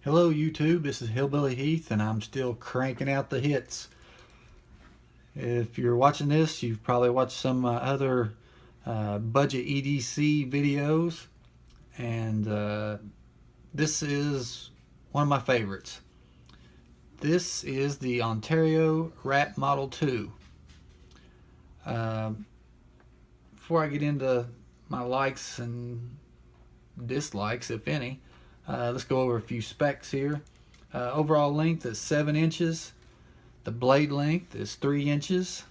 Hello YouTube, this is Hillbilly Heath and I'm still cranking out the hits. If you're watching this, you've probably watched some other budget EDC videos, and this is one of my favorites. This is the Ontario Rat Model 2. Before I get into my likes and dislikes, if any, let's go over a few specs here. Overall length is 7 inches. The blade length is 3 inches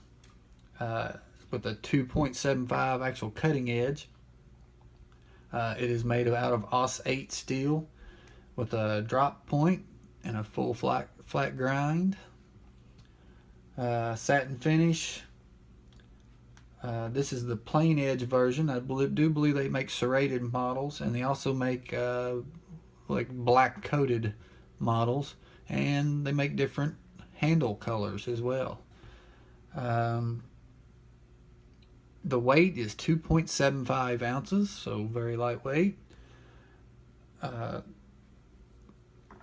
with a 2.75 actual cutting edge. It is made out of AUS-8 steel with a drop point and a full flat grind. Satin finish. This is the plain edge version. I do believe they make serrated models, and they also make like black coated models, and they make different handle colors as well. The weight is 2.75 ounces, so very lightweight.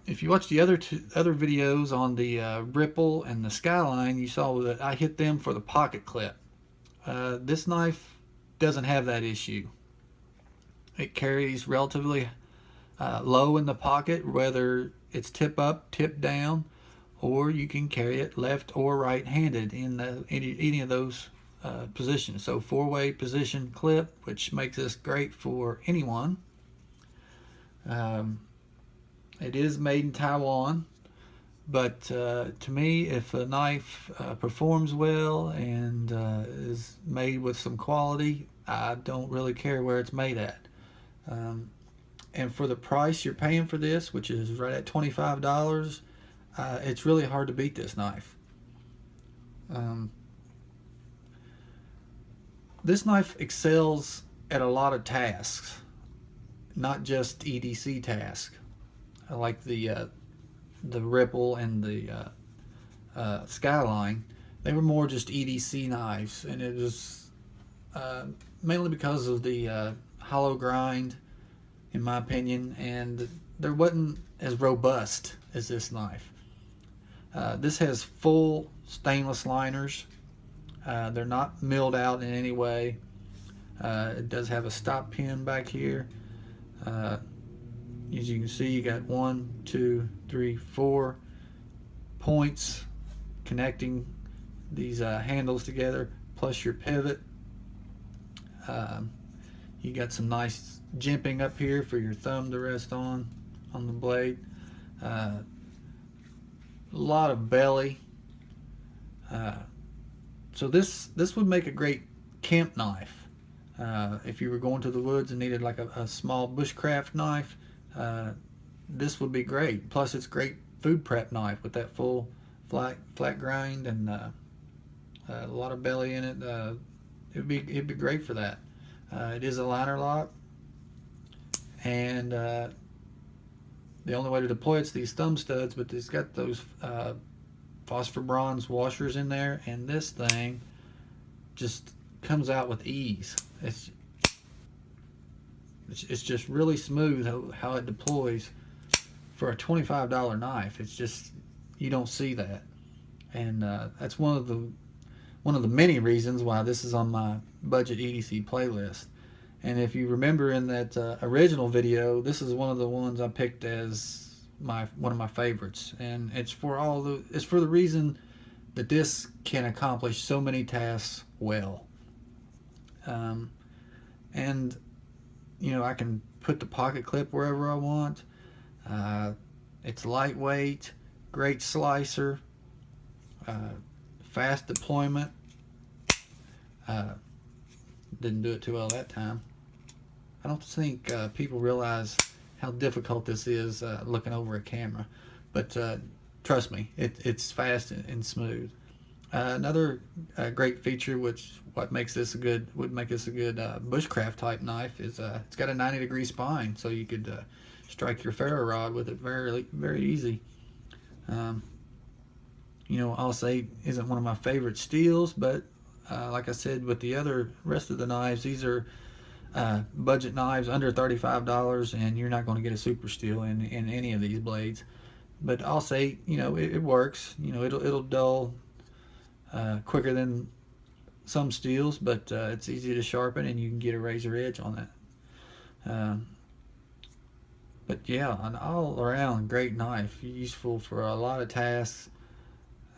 If you watch the other videos on the Ripple and the Skyline, you saw that I hit them for the pocket clip. This knife doesn't have that issue. It carries relatively low in the pocket, whether it's tip up, tip down, or you can carry it left or right handed in any of those positions. So 4-way position clip, which makes this great for anyone. It is made in Taiwan, but to me, if a knife performs well and is made with some quality, I don't really care where it's made at. And for the price you're paying for this, which is right at $25, it's really hard to beat this knife. This knife excels at a lot of tasks, not just EDC tasks, like the Ripple and the Skyline. They were more just EDC knives, and it was mainly because of the hollow grind, in my opinion, and there wasn't as robust as this knife. This has full stainless liners. They're not milled out in any way. It does have a stop pin back here. As you can see, you got 1, 2, 3, 4 points connecting these handles together, plus your pivot. You got some nice jimping up here for your thumb to rest on the blade. A lot of belly. So this would make a great camp knife. If you were going to the woods and needed like a small bushcraft knife, this would be great. Plus, it's great food prep knife with that full flat grind and a lot of belly in it. It'd be great for that. It is a liner lock, and the only way to deploy it's these thumb studs, but it's got those phosphor bronze washers in there, and this thing just comes out with ease. It's just really smooth how it deploys for a $25 knife. It's just, you don't see that, and that's one of the many reasons why this is on my budget EDC playlist. And if you remember in that original video, this is one of the ones I picked as one of my favorites, and it's for the reason that this can accomplish so many tasks well. And you know, I can put the pocket clip wherever I want. It's lightweight, great slicer, fast deployment. Didn't do it too well that time. I don't think people realize how difficult this is looking over a camera, but trust me, it's fast and smooth. Another great feature, which would make this a good bushcraft type knife, is it's got a 90-degree spine, so you could strike your ferro rod with it very easy. You know, AUS-8 isn't one of my favorite steels, but like I said with the rest of the knives, these are budget knives under $35, and you're not going to get a super steel in any of these blades. But I'll say, it works. It'll dull quicker than some steels, but it's easy to sharpen, and you can get a razor edge on that. But yeah, an all-around great knife, useful for a lot of tasks.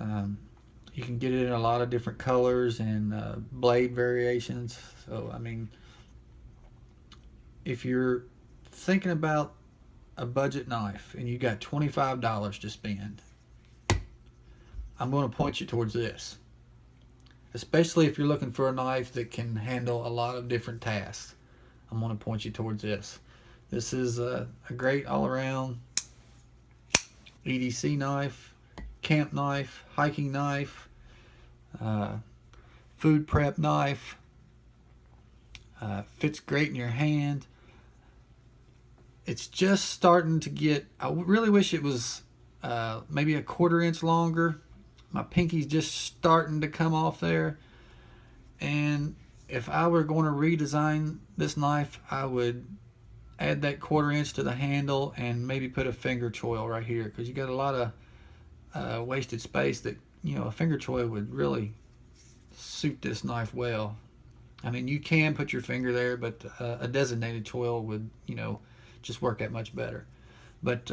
You can get it in a lot of different colors and blade variations. So I mean, if you're thinking about a budget knife and you got $25 to spend, I'm going to point you towards this. Especially if you're looking for a knife that can handle a lot of different tasks, I'm going to point you towards this. This is a great all-around EDC knife, camp knife, hiking knife, food prep knife. Fits great in your hand. It's just starting to get, I really wish it was maybe a 1/4 inch longer. My pinky's just starting to come off there. And if I were going to redesign this knife, I would add that 1/4 inch to the handle and maybe put a finger choil right here, because you got a lot of wasted space that, a finger choil would really suit this knife well. I mean, you can put your finger there, but a designated choil would, just work that much better. But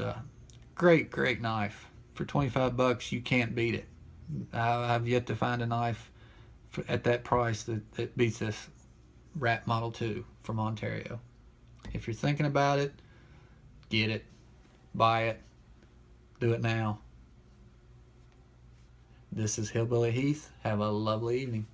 great knife. For $25, you can't beat it. I've yet to find a knife at that price that beats this Rat Model 2 from Ontario. If you're thinking about it, get it, buy it, do it now. This is Hillbilly Heath. Have a lovely evening.